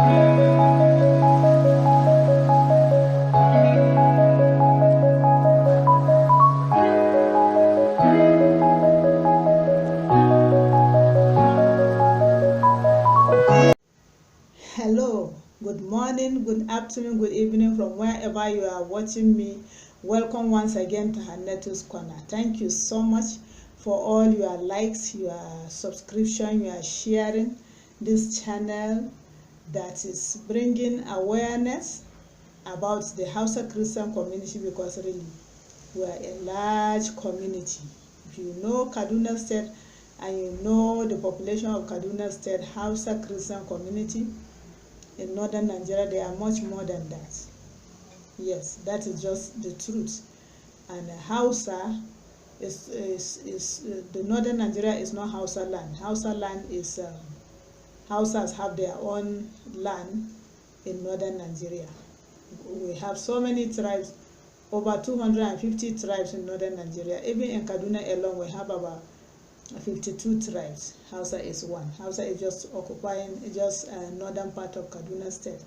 Hello, good morning, good afternoon, good evening from wherever you are watching me. Welcome once again to Hannatu's Corner. Thank you so much for all your likes, your subscription, your sharing this channel that is bringing awareness about the Hausa Christian community, because really we are a large community. If you know Kaduna State and you know the population of Kaduna State, Hausa Christian community in northern Nigeria, they are much more than that. Yes, that is just the truth. And Hausa is the northern Nigeria is not Hausa land. Hausa land is Hausas have their own land in northern Nigeria. We have so many tribes, over 250 tribes in northern Nigeria. Even in Kaduna alone, we have about 52 tribes. Hausa is one. Hausa is just occupying just northern part of Kaduna State.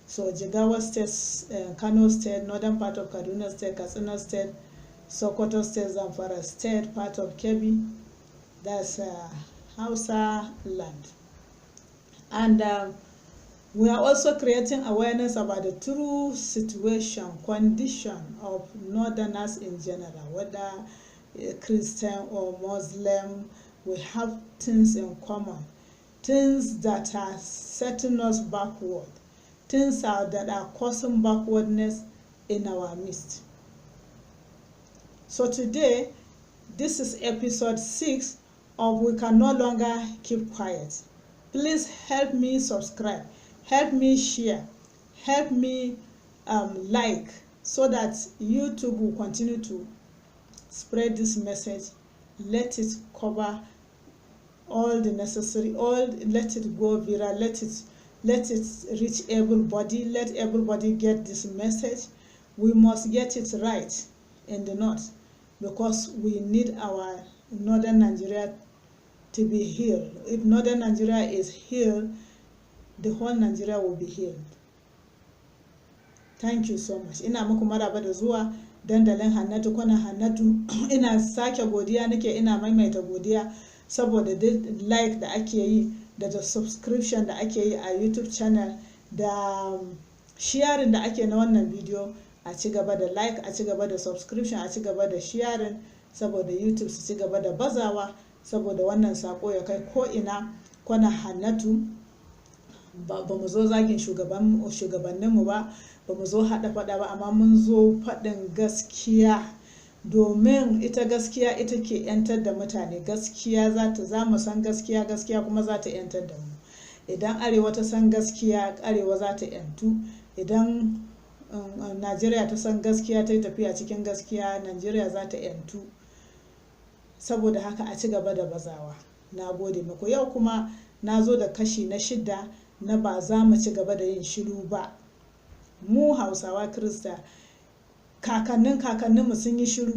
So Jigawa State, Kano State, northern part of Kaduna State, Katsina State, Sokoto State, Zamfara State, part of Kebbi, that's Hausa land. And we are also creating awareness about the true situation, condition of northerners in general, whether Christian or Muslim. We have things in common, things that are setting us backward, things that are causing backwardness in our midst. So today, this is episode 6 of We Can No Longer Keep Quiet. Please help me subscribe, help me share, help me like, so that YouTube will continue to spread this message. Let it cover all the necessary, let it go viral, let it reach everybody, let everybody get this message. We must get it right in the north, because we need our northern Nigeria to be healed. If northern Nigeria is healed, the whole Nigeria will be healed. Thank you so much. Ina muku maraba da zuwa dandalin Hannatu Corner. Hannatu ina sake godiya nake, ina maimaita godiya saboda like da ake yi, da subscription da ake yi a YouTube channel, da sharing da ake na wannan video. A ci gaba da like, a ci gaba da subscription, a ci gaba da sharing, saboda YouTube su ci gaba da bazawa, saboda wannan sako ya kai ko ina. Kwana Hannatu ba mu zo zagin shugabanninmu ba, ba mu zo haɗa faɗa ba, amma mun zo faɗin gaskiya, domin ita gaskiya ita ke yantar da mutane. Gaskiya za mu san gaskiya, gaskiya kuma za ta yantar da mu. Idan arewa ta san gaskiya, arewa za ta yantu. Idan Najeriya ta san gaskiya, ta yi tafiya cikin gaskiya, Najeriya za ta yantu. Saboda haka a ci gaba da bazawa. Na gode muku. Yau kuma na zo da kashi na 6 na ba za mu ci gaba da yin shiru ba. Mu Hausawa Kirista, kakanninmu sun yi shiru,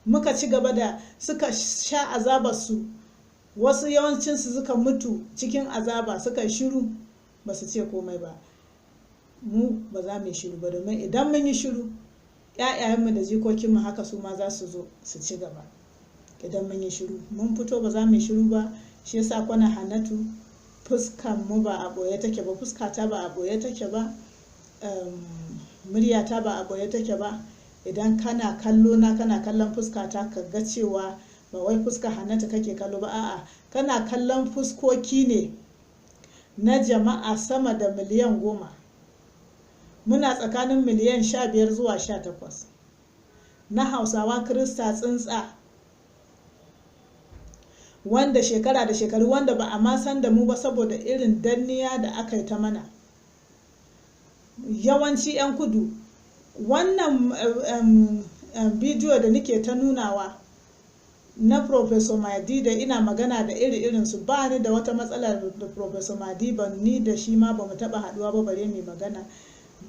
muka ci gaba da suka sha azabarsu, wasu yawancinsu suka mutu cikin azaba, suka shiru, ba su ce komai ba. Mu ba za mu yi shiru ba, domin idan mun yi shiru, ‘ya'yayenmu da jikokinmu haka su ma za su zo su ci gaba. Idan mun yi shiru, mun fito ba za mu yi shiru ba. Shi yasa kwana Hannatu, fuskan mu ba a boye take ba, fuskata ba a boye take ba, muryata ba a boye take ba. Idan kana kallo na, kana kallon fuskata, ka ga cewa ba wai fuskar Hannatu kake kallo ba, a'a, kana kallon fuskoki ne na jama'a sama da miliyan 10. Muna tsakanin miliyan 15 zuwa 18 na Hausawa Kirista tsintsa, wanda shekara da shekaru, wanda ba a ma san da mu ba saboda irin danniya da aka yi ta mana. Yawanci 'yan kudu, wannan bidiyo da nake ta nunawa na Professor Madi, da ina magana da irinsu, ba ni da wata matsala da Professor Madi, ban ni da shi ma ba mu taɓa haɗuwa ba bare mai magana,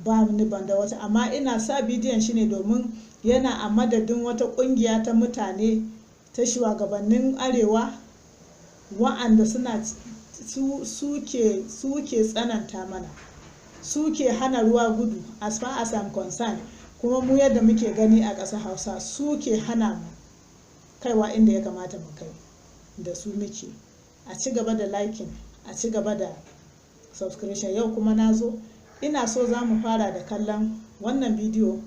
ba ni ban da wata. Amma ina sa bidiyon shi ne domin yana a madadin wata ƙungiya ta mutane, ta shugabannin arewa, wa'anda suna suke tsananta mana, suke hana ruwa gudu as far as I'm concerned. Kuma mu yadda muke gani a ƙasar Hausa suke hana mu kaiwa inda ya kamata mu kai, da su muke. A ci gaba da liking, a ci gaba da subscription. Yau kuma na zo ina so za mu fara da kallon wannan bidiyo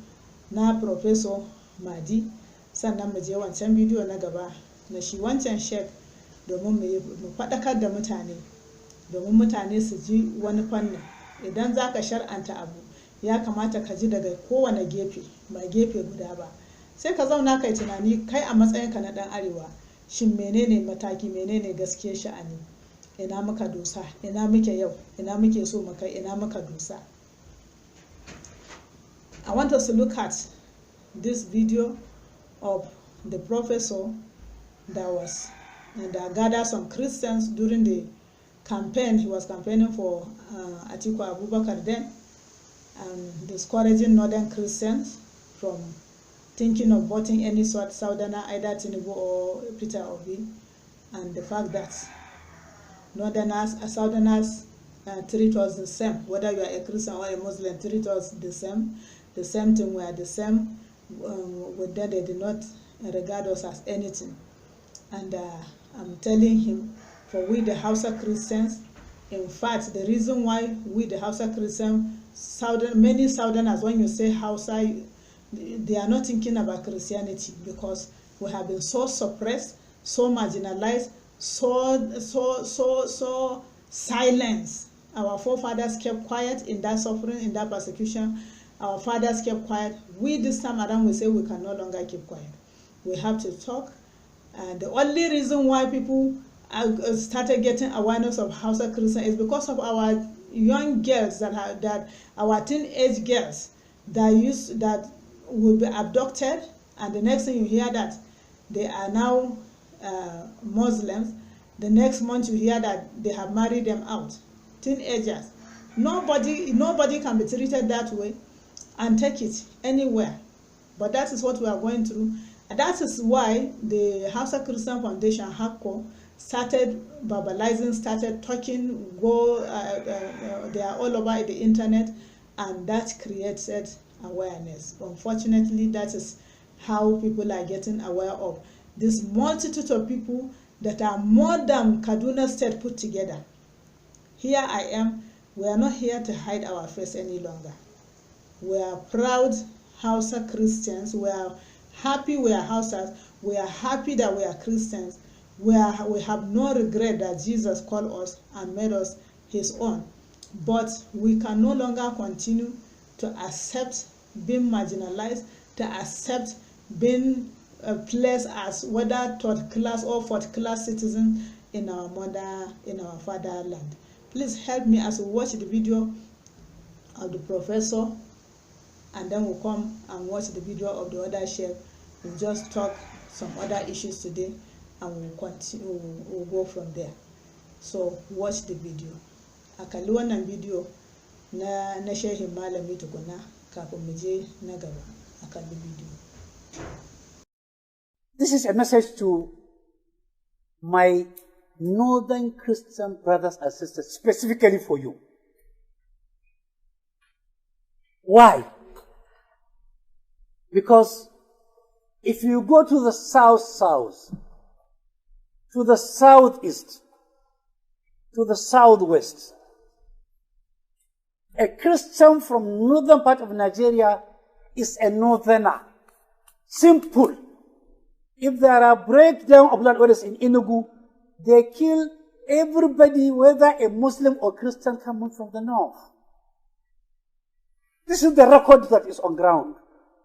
na Professor Madi, sannan mu je wancan bidiyo na gaba na shi wancan sheik, domin mu faɗakar da mutane, domin mutane su ji wani fannin. Idan za ka shar'anta abu ya kamata ka ji daga kowane gefe, ba gefe guda ba. Sai ka zauna kai tunani, kai a matsayinka na ɗan arewa, shin menene mataki, menene gaskiyar sha'ani, ina muka dosa, ina muke yau, ina muke so mu kai, ina muka dosa. I want us to look at this video of the professor that gathered some Christians during the campaign. He was campaigning for Atiku Abubakar then, and discouraging northern Christians from thinking of voting any sort southerner, either Tinubu or Peter Obi, and the fact that southerners treat us the same, whether you are a Christian or a Muslim, treat us the same thing. We are the same. With that, they did not regard us as anything. And I'm telling him, for we the Hausa Christians, in fact, the reason why we the Hausa Christians, many Southerners, when you say Hausa, they are not thinking about Christianity, because we have been so suppressed, so marginalized, so silenced. Our forefathers kept quiet in that suffering, in that persecution. Our fathers kept quiet. We this time around, we say we can no longer keep quiet. We have to talk. And the only reason why people started getting awareness of Hausa Christian is because of our young girls, that our teenage girls that will be abducted, and the next thing you hear that they are now Muslims. The next month you hear that they have married them out. Teenagers. Nobody can be treated that way and take it anywhere. But that is what we are going through. And that is why the Hausa Christian Foundation, HACO, started verbalizing, started talking, they are all over the internet, and that created awareness. Unfortunately, that is how people are getting aware of this multitude of people that are more than Kaduna State put together. Here I am. We are not here to hide our face any longer. We are proud Hausa Christians. We are happy we are Hausas. We are happy that we are Christians. We have no regret that Jesus called us and made us his own. But we can no longer continue to accept being marginalized, to accept being placed as whether third class or fourth class citizens in our fatherland. Please help me as we watch the video of the professor, and then we'll come and watch the video of the other sheikh. We'll just talk some other issues today, and we'll continue. We'll go from there. So watch the video. A kalli wannan video na shehin malami tukuna kafin mu je na gaba. A kalli video. This is a message to my northern Christian brothers and sisters, specifically for you. Why? Because if you go to the south, to the southeast, to the southwest, a Christian from northern part of Nigeria is a northerner. Simple. If there are breakdown of land orders in Enugu, they kill everybody, whether a Muslim or Christian coming from the north. This is the record that is on ground.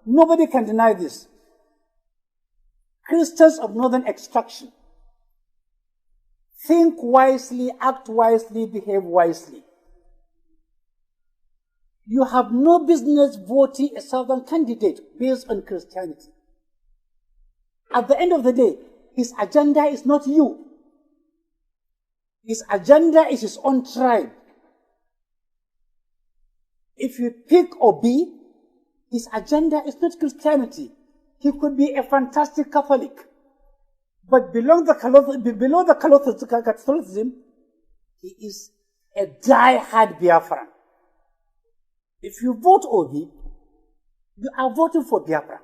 Nobody can deny this. Christians of northern extraction, think wisely, act wisely, behave wisely. You have no business voting a southern candidate based on Christianity. At the end of the day, his agenda is not you. His agenda is his own tribe. If you pick Obi, his agenda is not Christianity. He could be a fantastic Catholic. But below the Catholicism, He is a die-hard Biafran. If you vote Obi, you are voting for Biafra.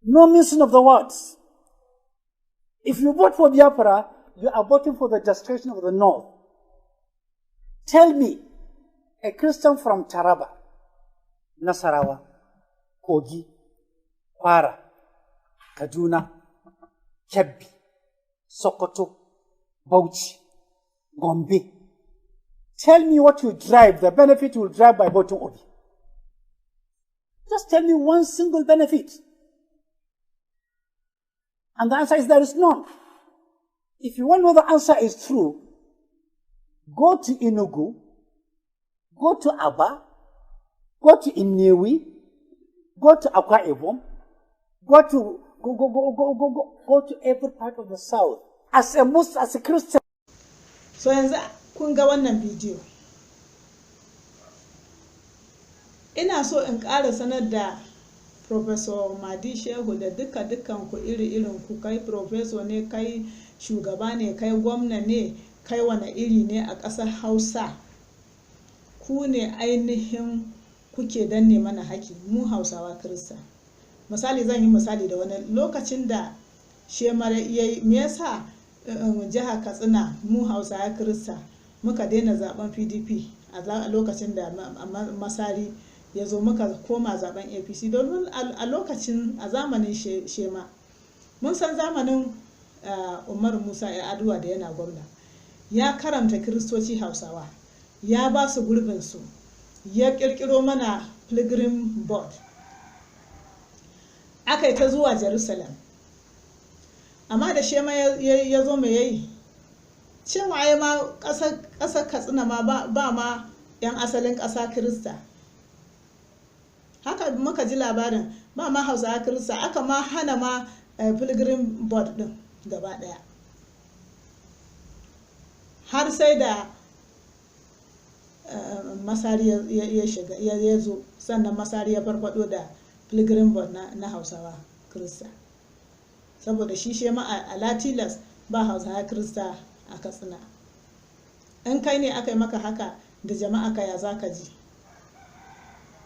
No missing of the words. If you vote for Biafra, you are voting for the destruction of the North. Tell me, a Christian from Taraba, Nasarawa, Kogi, Kwara, Kaduna, Kebbi, Sokoto, Bauchi, Gombe. Tell me what you drive, the benefit you will drive by voting Obi. Just tell me one single benefit. And the answer is there is none. If you want to know the answer is true, go to Enugu, go to Aba, go to Inewi, go to Akwa Ibom, go to every part of the South. As a Muslim, as a Christian. So yanzu kun ga wannan bidiyo. Ina so in ƙara sanar da Professor Madi Shehu da dukkan ku iri-irin ku, kai professor ne, kai shugaba ne, kai gwamna ne, kai wani iri ne a ƙasar Hausa. Ku ne ainihin kuke danne mana haƙi, mu Hausawa Kirista. Misali zan yi misali da wani lokacin da Shemara yayi, me yasa jihar Katsina mu Hausawa Kirista muka daina zaben PDP a lokacin da Masari ya zo muka koma zaben APC, domin a lokacin a zamanin Shema mun san zamanin Umar Musa Yar'adua da yana gwamna ya karanta Kiristoci Hausawa, ya ba su gurbin su, ya kirkiro mana pilgrim board, aka yi ta zuwa Jerusalem. Amma da Shema ya zo mai yayi cewa ya ma ƙasar Katsina ma ba ma 'yan asalin ƙasa Kirista. Haka muka ji labarin ba ma Hausawa Kirista, aka ma hana ma pilgrim board din gaba daya. Har sai da Masari ya shiga ya zo, sannan Masari ya farfado da pilgrim board na Hausawa Kirista. Saboda shi Shema a Latilas ba Hausawa Kirista a Katsina. In kai ne aka yi maka haka da jama'a ka ya zaka ji?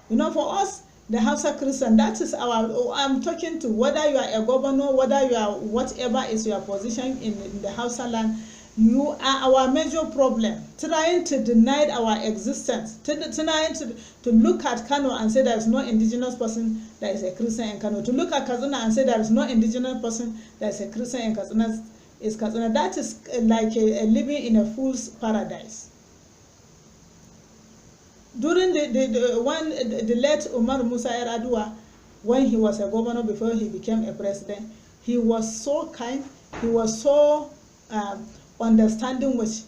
You know, for us, the Hausa Christian, that is I'm talking to, whether you are a governor, whether you are whatever is your position in the Hausa land, you are our major problem. Trying to deny our existence, trying to look at Kano and say there is no indigenous person that is a Christian in Kano, to look at Katsina and say there is no indigenous person that is a Christian in Katsina, that is like a living in a fool's paradise. During the late Umar Musa Yar'adua, when he was a governor before he became a president, he was so kind, he was so understanding with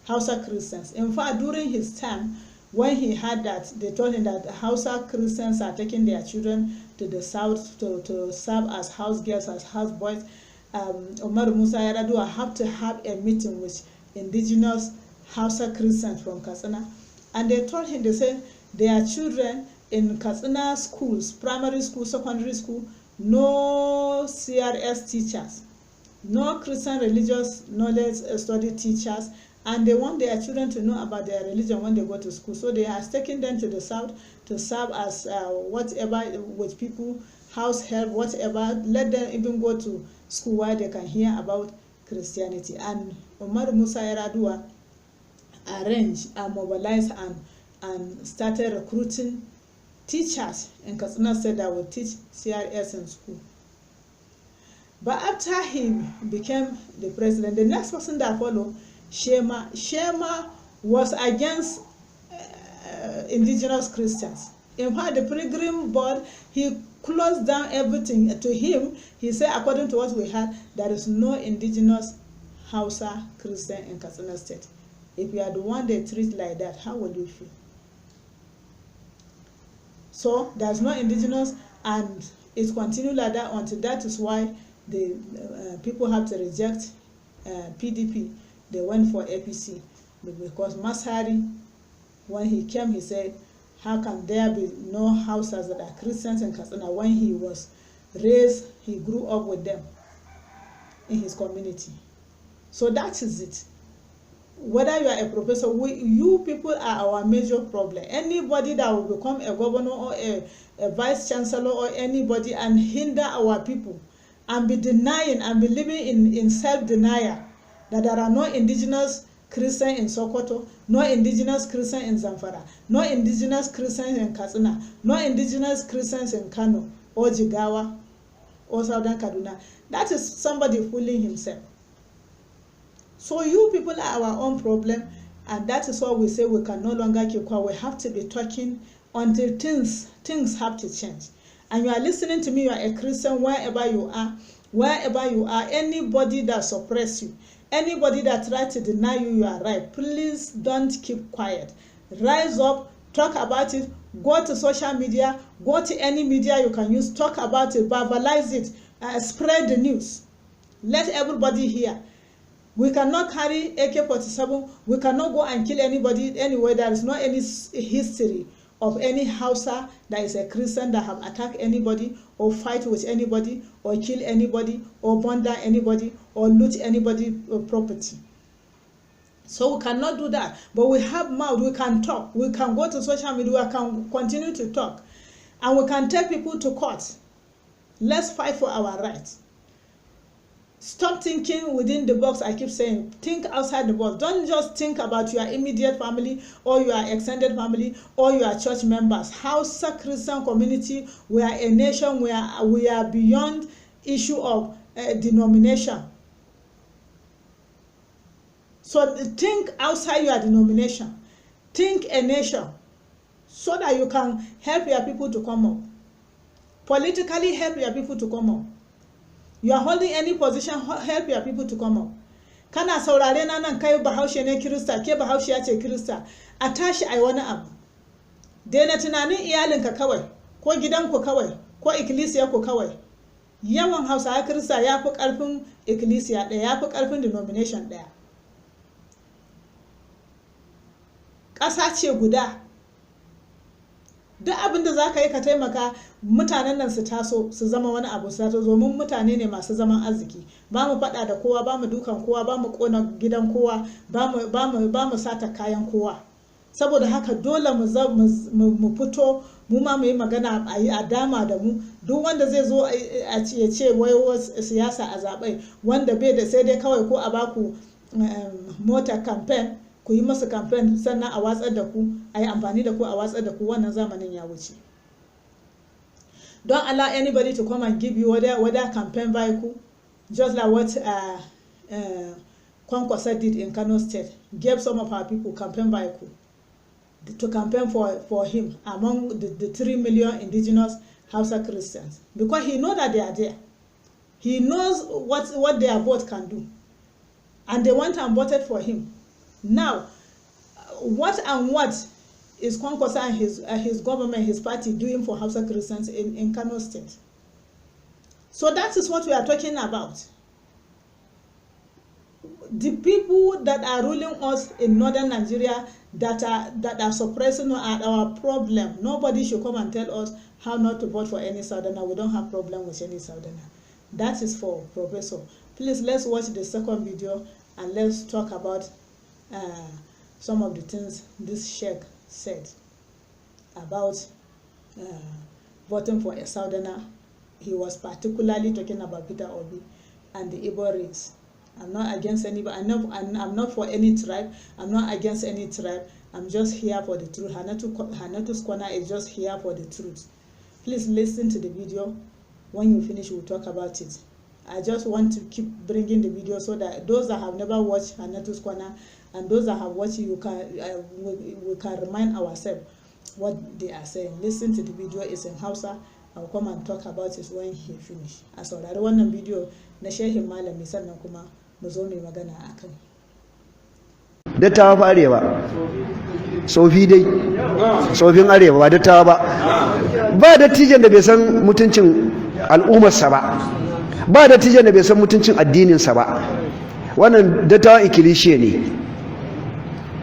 Hausa Christians. In fact, during his time, when he had that, they told him that Hausa Christians are taking their children to the south to serve as house girls, as house boys. Umar Musa Yar'adua had to have a meeting with indigenous Hausa Christians from Katsina. And they told him, they said, their children in Katsina schools, primary school, secondary school, no CRS teachers, no Christian religious knowledge study teachers, and they want their children to know about their religion when they go to school. So they are taking them to the south to serve as whatever with people, house help, whatever. Let them even go to school where they can hear about Christianity. And Umar Musa Yar'adua arranged and mobilized and started recruiting teachers in Katsina State that would teach CRS in school. But after he became the president, the next person that followed, Shema was against indigenous Christians. In fact, the pilgrim board, he closed down everything. To him, he said, according to what we had, there is no indigenous Hausa Christian in Katsina State. If you are the one they treat like that, how will you feel? So there's no indigenous, and it continued like that until that is why the people have to reject PDP. They went for APC because Masari, when he came, he said, how can there be no houses that are Christians in Katsina? When he was raised, he grew up with them in his community. So that is it. whether you are a professor, you people are our major problem. Anybody that will become a governor or a vice chancellor or anybody and hinder our people and be denying and be living in self-denial that there are no indigenous Christians in Sokoto, no indigenous Christians in Zamfara, no indigenous Christians in Katsina, no indigenous Christians in Kano or Jigawa or Southern Kaduna. That is somebody fooling himself. So you people are our own problem, and that is why we say we can no longer keep quiet. We have to be talking until things have to change. And you are listening to me, you are a Christian wherever you are, anybody that suppress you, anybody that try to deny you are right, please don't keep quiet. Rise up, talk about it, go to social media, go to any media you can use, talk about it, verbalize it, spread the news. Let everybody hear. We cannot carry AK-47, we cannot go and kill anybody anywhere. There is no any history of any Hausa that is a Christian that have attacked anybody or fight with anybody or kill anybody or burn down anybody or loot anybody property. So we cannot do that. But we have mouth, we can talk, we can go to social media, we can continue to talk, and we can take people to court. Let's fight for our rights. Stop thinking within the box. I keep saying, think outside the box. Don't just think about your immediate family or your extended family or your church members. Hausa Christian community, we are a nation, we are beyond issue of denomination. So think outside your denomination. Think a nation so that you can help your people to come up. Politically help your people to come up. You are holding any position, help your people to come up. Kana saurare na nan kai Bahaushe ne Kirista, ke Bahaushiya ce Kirista, a tashi ai wani abu. Daina tunanin iyalinka kawai, ko gidanku kawai, ko ikkilisiyarku kawai. Yawan Hausawa Kirista ya fi ƙarfin ikkilisiya ɗaya, ya fi ƙarfin denomination ɗaya. Ƙasa ce guda. Duk abin da za ka yi ka taimaka mutanen nan su taso su zama wani abu, su taso domin mutane ne masu zaman arziki. Ba mu faɗa da kowa, ba mu dukan kowa, ba mu ƙona gidan kowa, ba mu sata kayan kowa. Saboda haka dole mu fito mu ma mu yi magana a dama da mu. Duk wanda zai zo ya ce wai siyasa a zaɓe wanda bai da sai dai kawai ko a baku mota campaign, ku yi masa campaign sannan a watsar da ku, a yi amfani da ku a watsar da ku, wannan zamanin ya wuce. Don't allow anybody to come and give you whether campaign vehicle, just like what Kwankwasa did in Kano State, gave some of our people campaign vehicle to campaign for him among the 3 million indigenous Hausa Christians, because he knows that they are there. He knows what their vote can do, and they went and voted for him. Now, what is Kwankwasa and his government, his party doing for Hausa Christians in Kano State? So that is what we are talking about. The people that are ruling us in northern Nigeria that are suppressing are our problem. Nobody should come and tell us how not to vote for any Southerner. We don't have problem with any Southerner. That is for Professor. Please, let's watch the second video and let's talk about some of the things this Sheikh said about voting for a Southerner. He was particularly talking about Peter Obi and the Igbo race. I'm not against anybody. I'm not for any tribe. I'm not against any tribe. I'm just here for the truth. Hannatu's Corner is just here for the truth. Please listen to the video. When you finish, we'll talk about it. I just want to keep bringing the video so that those that have never watched Hannatu's Corner and those that have watched, we can remind ourselves what they are saying. Listen to the video. It's in Hausa. I'll come and talk about it when he finish. I saw that one video na shehin malami sannan kuma mu zo mai magana akan. Dattawa fa arewa. Sofi dai. Sofin arewa ba dattawa ba. Ba dattijan da bai san mutuncin al'ummarsa ba. Ba dattijan da bai san mutuncin addininsa ba. Wannan dattawa ikilishiya ne.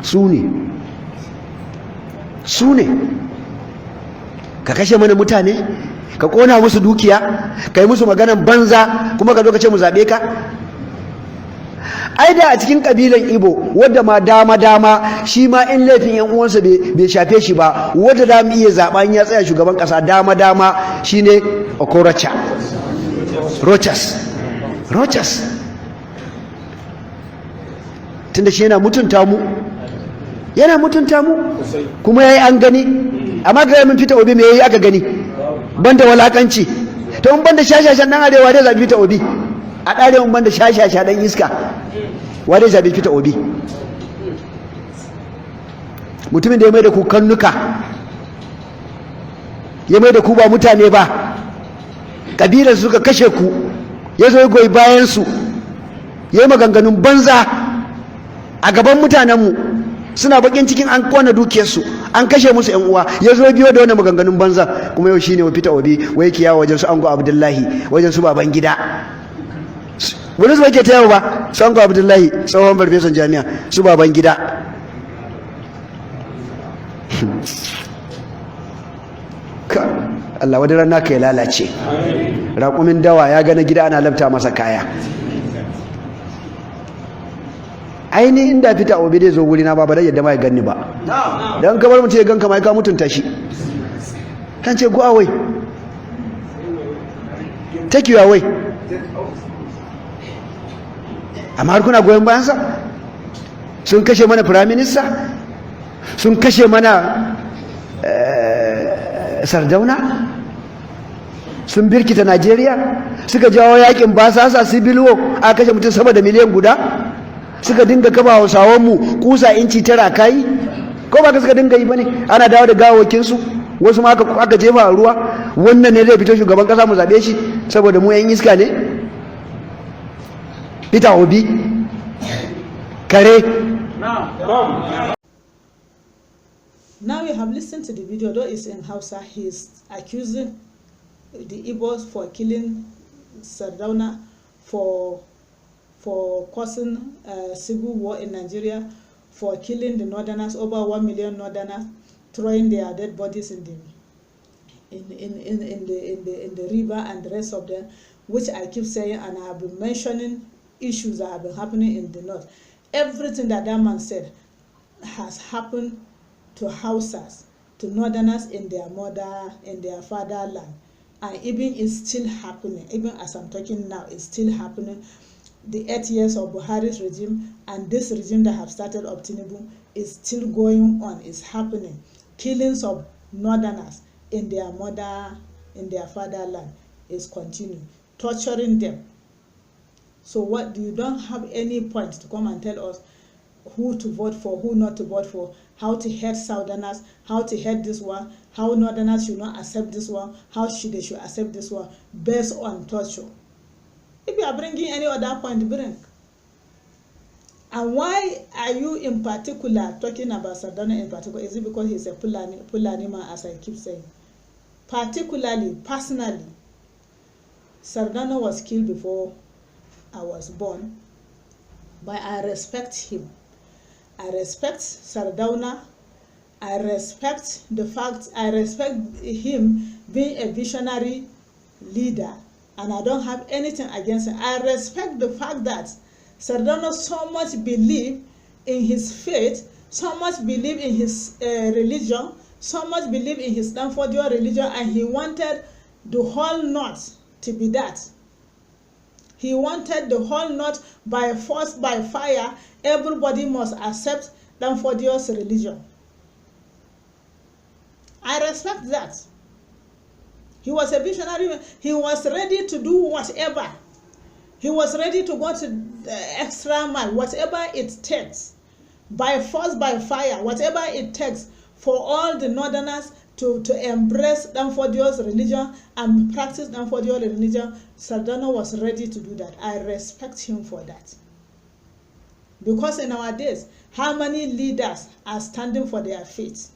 Su ne. Ka kashe mana mutane, ka kona musu dukiya, ka yi musu maganan banza, kuma ka zo ka ce mu zaɓe ka. ai da a cikin kabilan Ibo wadda ma dama shi ma in laifin yan uwansa bai shafe shi ba, wadda da mu iya zaben ya tsaya shugaban kasa dama shine Okorocha Rochas tunda shi yana mutunta mu kuma yayi an gani. Amma ga mun fita Obi me yayi aka gani banda walakanci? To mun banda shashashan dan arewa dai zabi fita Obi a dare mun banda shashasha dan iska wa dai zabi fita Obi? Mutumin da ya mai da ku kannuka, ya mai da ku ba mutane ba, kabilar suka kashe ku, ya zo goyi bayan su, ya yi maganganun banza a gaban mutanenmu, suna bakin cikin an kona dukiyarsu, an kashe musu yan uwa, ya zo biyo da wani maganganun banza. Kuma yau shine fita Obi wai kiyawa wajen su Ango Abdullahi, wajen su baban gida. Wani su ke ta yawo ba su Ango Abdullahi tsohon farfesan jami'a, su baban gida. Allah wadda ran naka ya lalace. Raƙumin dawa ya gana gida ana labta masa kaya. Aini inda fita Obi dai zo wuri na ba dai yadda ma ya ganni ba. Dan kamar mutum ya ganka mai ka mutunta shi. Kan ce go away. Take you away. Amma har kuna goyon bayan sa? Sun kashe mana prime minister? Sun kashe mana Sardauna? Sun birkita Najeriya? Suka jawo yakin basasa civil war aka kashe mutum sama da miliyan guda? Suka dinga kaba Hausawanmu kusa inci tara kai? Ko ba ka suka dinga yi bane? Ana dawo da gawawakinsu, wasu ma aka jefa a ruwa. Wannan ne zai fito shugaban kasa mu zabe shi saboda mu yan iska ne? Peter Obi kare. Now you have listened to the video, though it's in Hausa. He's accusing the Igbos for killing Sardauna, for causing civil war in Nigeria, for killing the Northerners, over 1 million Northerners, throwing their dead bodies in the river and the rest of them, which I keep saying, and I have been mentioning issues that have been happening in the north. Everything that man said has happened to Hausas, to Northerners in their fatherland, and even is still happening. Even as I'm talking now, it's still happening. The 8 years of Buhari's regime and this regime that have started of Tinubu is still going on. It's happening. Killings of Northerners in their fatherland is continuing. Torturing them. So what? You don't have any point to come and tell us who to vote for, who not to vote for, how to head Southerners, how to head this one, how Northerners should not accept this one, how they should accept this one, based on torture. If you are bringing any other point, bring. And why are you in particular talking about Sardauna in particular? Is it because he's a Fulani man, as I keep saying? Particularly, personally, Sardauna was killed before I was born, but I respect him. I respect Sardauna. I respect him being a visionary leader, and I don't have anything against him. I respect the fact that Sardauna so much believed in his faith, so much believed in his religion, so much believed in his Stanfordian religion, and he wanted the whole North to be that. He wanted the whole North by force, by fire. Everybody must accept Stanfordian's religion. I respect that. He was a visionary. He was ready to do whatever. He was ready to go to the extra mile, whatever it takes, by force, by fire, whatever it takes for all the Northerners to embrace Stanfordian's religion and practice Stanfordian religion. Sardauna was ready to do that. I respect him for that. Because in our days, how many leaders are standing for their faith?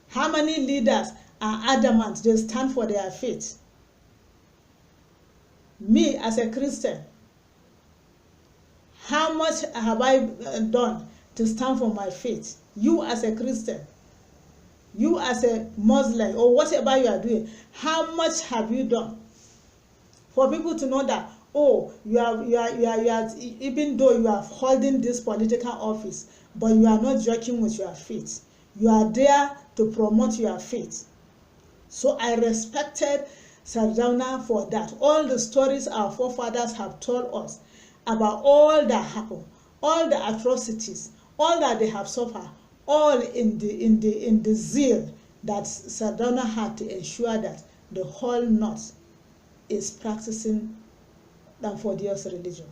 How many leaders are adamant they stand for their faith? Me as a Christian, how much have I done to stand for my faith? You as a Christian, you as a Muslim, or whatever you are doing, how much have you done for people to know that oh, you are, even though you are holding this political office, but you are not joking with your faith. You are there to promote your faith. So I respected Sardauna for that. All the stories our forefathers have told us about all that happened, all the atrocities, all that they have suffered, all in the zeal that Sardauna had to ensure that the whole North is practicing Danfodio's religion.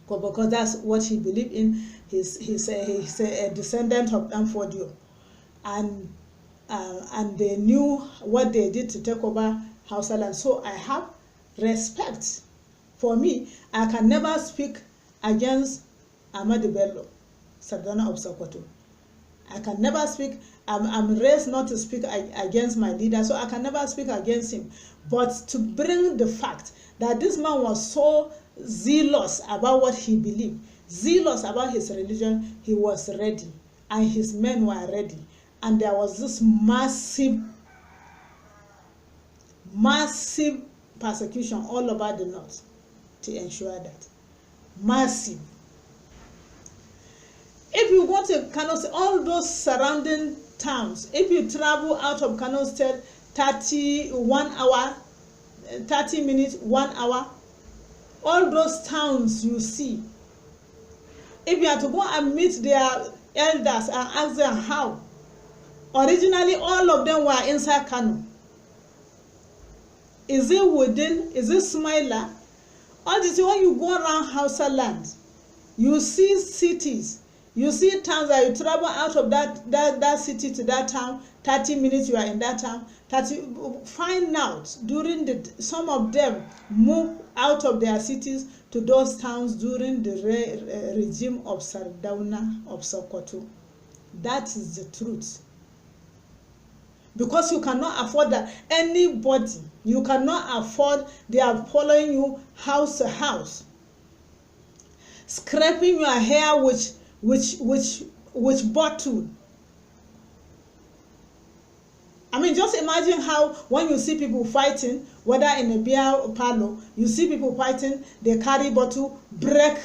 Because that's what he believed in. He's a descendant of Danfodio, and they knew what they did to take over Hausa land. So I have respect. For me, I can never speak against Ahmadu Bello, Sardauna of Sokoto. I can never speak. I'm raised not to speak against my leader, so I can never speak against him. But to bring the fact that this man was so zealous about what he believed, zealous about his religion, he was ready, and his men were ready. And there was this massive persecution all over the North to ensure that. Massive. If you go to Kano State, all those surrounding towns, if you travel out of Kano State 30 minutes, 1 hour, all those towns you see, if you are to go and meet their elders and ask them how, originally all of them were inside Kano. Is it Wudin? Is it Smaila? All this, when you go around Hausa land, you see cities, you see towns that you travel out of that city to that town, 30 minutes you are in that town. Find out during some of them move out of their cities to those towns during the regime of Sardauna of Sokoto. That is the truth. Because you cannot afford that. Anybody, you cannot afford, they are following you house to house, scraping your hair with bottle. I mean, just imagine how when you see people fighting, whether in a beer parlor, you see people fighting, they carry bottle, break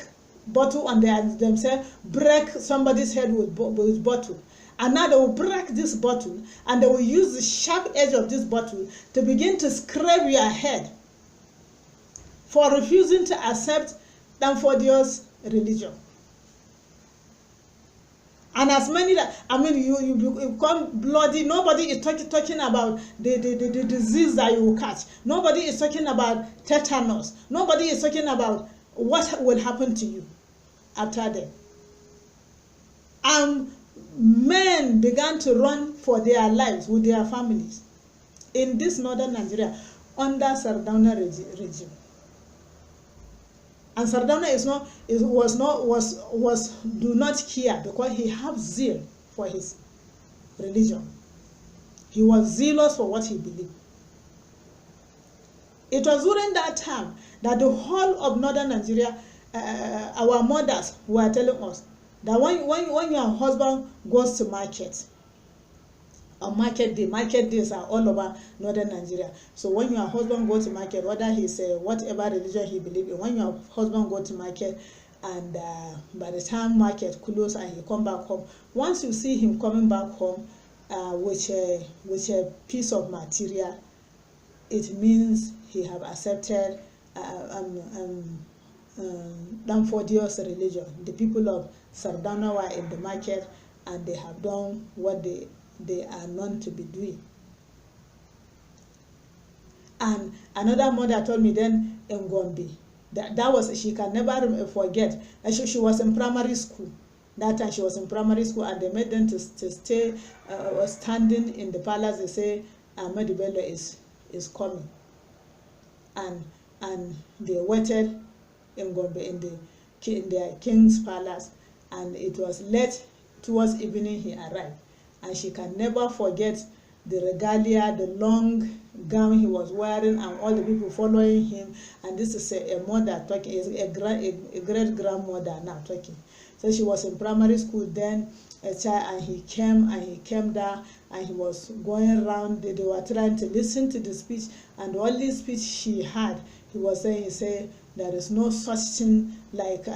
bottle on themselves, break somebody's head with bottle. And now they will break this bottle, and they will use the sharp edge of this bottle to begin to scrape your head for refusing to accept Danfodio's religion. And as many that, I mean, you become bloody. Nobody is talking about the disease that you will catch. Nobody is talking about tetanus. Nobody is talking about what will happen to you after that. And men began to run for their lives with their families in this northern Nigeria under Sardauna regime. And Sardauna do not care, because he have zeal for his religion. He was zealous for what he believed. It was during that time that the whole of northern Nigeria, our mothers were telling us that when your husband goes to market, on market days are all over northern Nigeria. So when your husband goes to market, whether he's whatever religion he believes in, when your husband goes to market, and by the time market closes and he come back home, once you see him coming back home with a piece of material, it means he have accepted Danfodio's religion. The people of Sardauna were in the market, and they have done what they are known to be doing. And another mother told me then in Gombe, that was, she can never forget, she was in primary school. That time she was in primary school, and they made them to stay standing in the palace. They say Ahmadu Bello is coming, and they waited in Gombe in their king's palace, and it was late towards evening he arrived. And she can never forget the regalia, the long gown he was wearing, and all the people following him. And this is a mother talking, a great grandmother now talking. So she was in primary school then, a child, and he came down, and he was going around. They were trying to listen to the speech, and the only speech she had he said there is no such thing like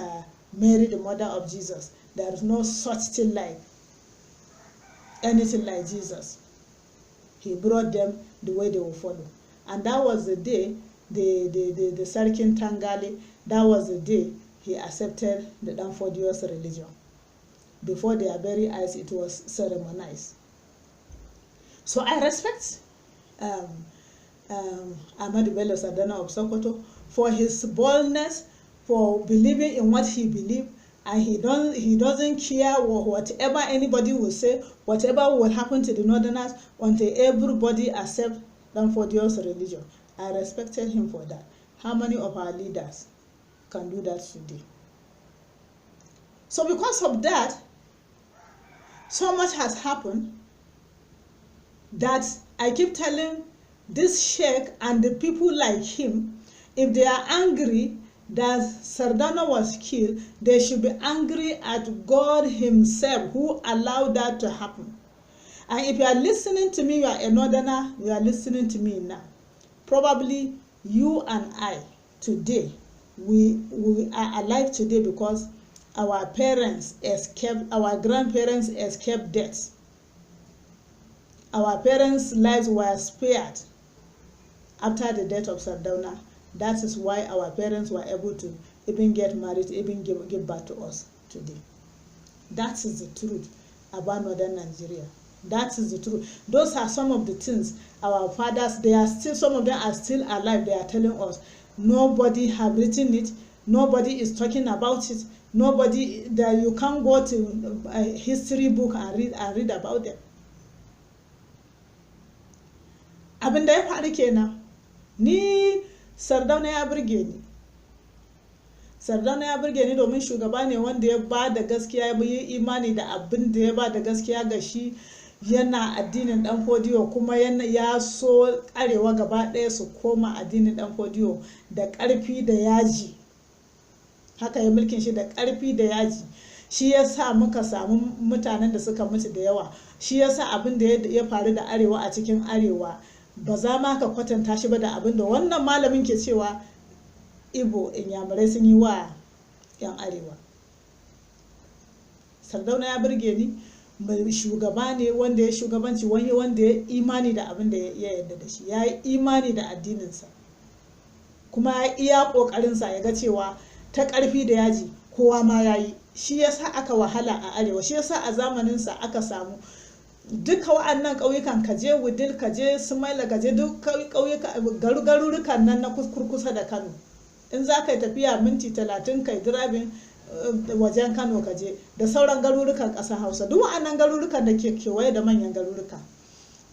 Mary, the mother of Jesus. There is no such thing like anything like Jesus. He brought them the way they will follow. And that was the day, the Sarkin Tangali, that was the day he accepted the Danfodios religion. Before their very eyes, it was ceremonized. So I respect Ahmadu Bello Sardauna of Sokoto for his boldness, for believing in what he believed, and he doesn't care whatever anybody will say, whatever will happen to the Northerners, until everybody accept Danfodios religion. I respected him for that. How many of our leaders can do that today? So because of that, so much has happened that I keep telling this sheikh and the people like him, if they are angry that Sardauna was killed, they should be angry at God himself who allowed that to happen. And if you are listening to me, you are a Northerner, you are listening to me now. Probably you and I today, we are alive today because our parents escaped, our grandparents escaped death. Our parents' lives were spared after the death of Sardauna. That is why our parents were able to even get married, even give birth to us today. That is the truth about Northern Nigeria. That is the truth. Those are some of the things our fathers, they are still, some of them are still alive. They are telling us. Nobody have written it. Nobody is talking about it. Nobody, that you can't go to a history book and read about them. Abin da ya faru kenan. Ni Sardauna ya burge ni. Sardauna ya burge ni domin shugaba ne wanda ya ba da gaskiya, ya yi imani da abin da ya ba da gaskiya ga shi, yana addinin dan fodiyo, kuma ya so arewa gaba ɗaya su koma addinin dan fodiyo da ƙarfi da yaji. Haka ya mulkin shi da ƙarfi da yaji. Shi ya sa muka samu mutanen da suka mutu da yawa. Shi ya sa abin da ya faru da arewa a cikin arewa ba za ma ka kwatanta shi ba da abin da wannan malamin ke cewa Igbo Inyamurai sun yi wa 'yan arewa. Sardauna ya burge ni, shugaba ne wanda ya shugabanci, wani wanda ya imani da abin da ya yarda da shi, ya yi imani da addininsa, kuma ya iya ƙoƙarinsa ya ga cewa ta ƙarfi da yaji kowa ma ya yi. Shi yasa aka wahala a arewa, shi yasa a zamaninsa aka samu duka wa'annan ƙauyukan, kaje Wudil, kaje Sumaila, kaje duk ƙauyuka garurukan nan na kurkusa da Kano, in za ka yi tafiya minti 30 kai dirabin wajen Kano kaje, da sauran garurukan ƙasar Hausa, duk wa'annan garurukan da ke kewaye da manyan garuruka,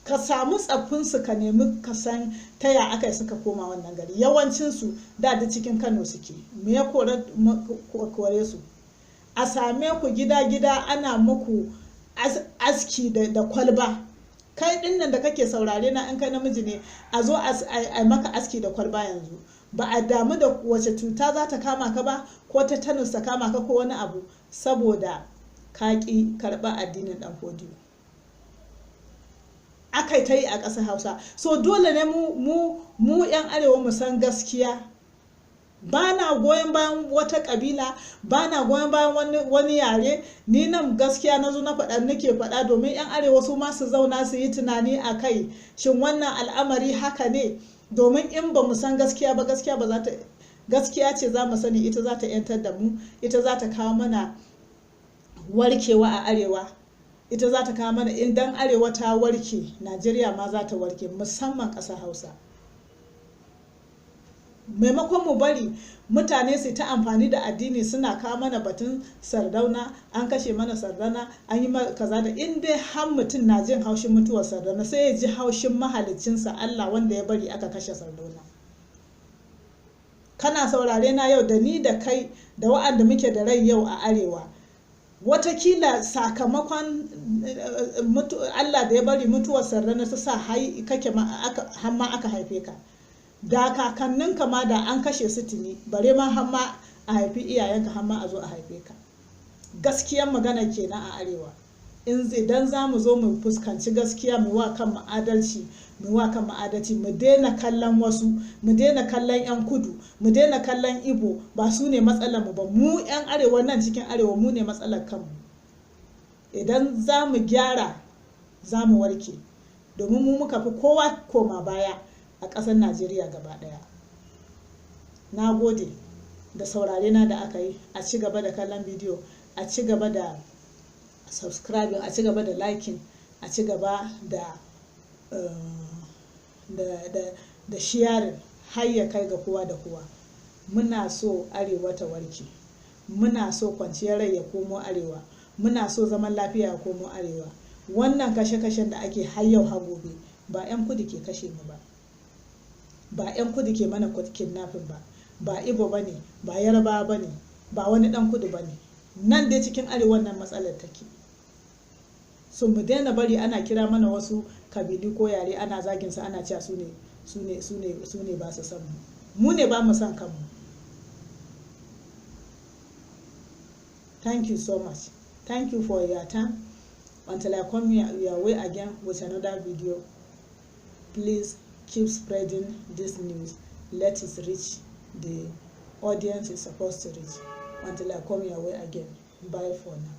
ka samu tsaffinsu ka nemi ka san ta ya aka yi suka koma wannan gari. Yawancinsu da cikin Kano suke. Me ya kore su? A same ku gida-gida ana muku aski da kwalba. Kai dinnan da kake saurare na, in kai namiji ne, a zo a maka aski da kwalba yanzu. Ba a damu da wace cuta za ta kama ka ba, ko tetanus ta kama ka ko wani abu, saboda ka ƙi karɓa addinin ɗan fodiyo. Aka yi ta yi a ƙasar Hausa. So dole ne mu 'yan arewa mu san gaskiya. Ba na goyon bayan wata ƙabila, ba na goyon bayan wani yare. Ni nan gaskiya na zo na faɗa, nake faɗa domin 'yan arewa su ma su zauna su yi tunani a kai. Shin wannan al'amari haka ne? Domin in ba mu san gaskiya ba, gaskiya ba za ta, gaskiya ce za mu sani, ita za ta 'yantar da mu, ita za ta kawo mana warkewa a arewa. Ita za ta kawo mana, idan arewa ta warke, Najeriya ma za ta warke, musamman ƙasar Hausa. Maimakon mu bari mutane su ta amfani da addini suna kawo mana batun Sardauna, an kashe mana Sardauna, an yi kaza da, in dai har mutum na jin haushin mutuwar Sardauna, sai ya ji haushin mahaliccinsa Allah wanda ya bari aka kashe Sardauna. Kana saurare na yau, da ni da kai da wa'anda muke da rai yau a arewa, watakila sakamakon Allah da ya bari mutuwar Sardauna ta sa kake hamma aka haife ka. Da kakanninka ma da an kashe su tuni, bare ma hamma a haifi iyayenka, hamma a zo a haife ka. Gaskiyan magana kenan a arewa. idan za mu zo mu fuskanci gaskiya mu wa kan adalci mu daina kallon wasu, mu daina kallon 'yan kudu, mu daina kallon Igbo, ba su ne matsalar mu ba, mu 'yan arewa nan cikin arewa mu ne matsalar kanmu. Idan za mu gyara za mu warke, domin mu muka fi kowa koma baya a ƙasar Najeriya gaba ɗaya. Na gode da saurare na da aka yi. A ci gaba da kallon bidiyo, a ci gaba da subscribing, a ci gaba da liking, a ci gaba da sharing har ya kai ga kowa da kowa. Muna so arewa ta warke, muna so kwanciyar rai ya komo arewa, muna so zaman lafiya ya komo arewa. Wannan kashe-kashen da ake har yau har gobe ba 'yan kudu ke kashe mu ba, ba 'yan kudu ke mana kidnapping ba, ba Igbo ba ne, ba Yarbawa ba ne, ba wani ɗan kudu ba ne. Nan dai cikin arewa nan matsalar take. So mu daina bari ana kira mana wasu kabilu ko yare ana zagin su, ana cewa su ne ba su san mu ne ba mu san kanmu. Thank you so much. Thank you for your time. Until I come your way again with another video, please keep spreading this news. Let it reach the audience it's supposed to reach. Until I come your way again. Bye for now.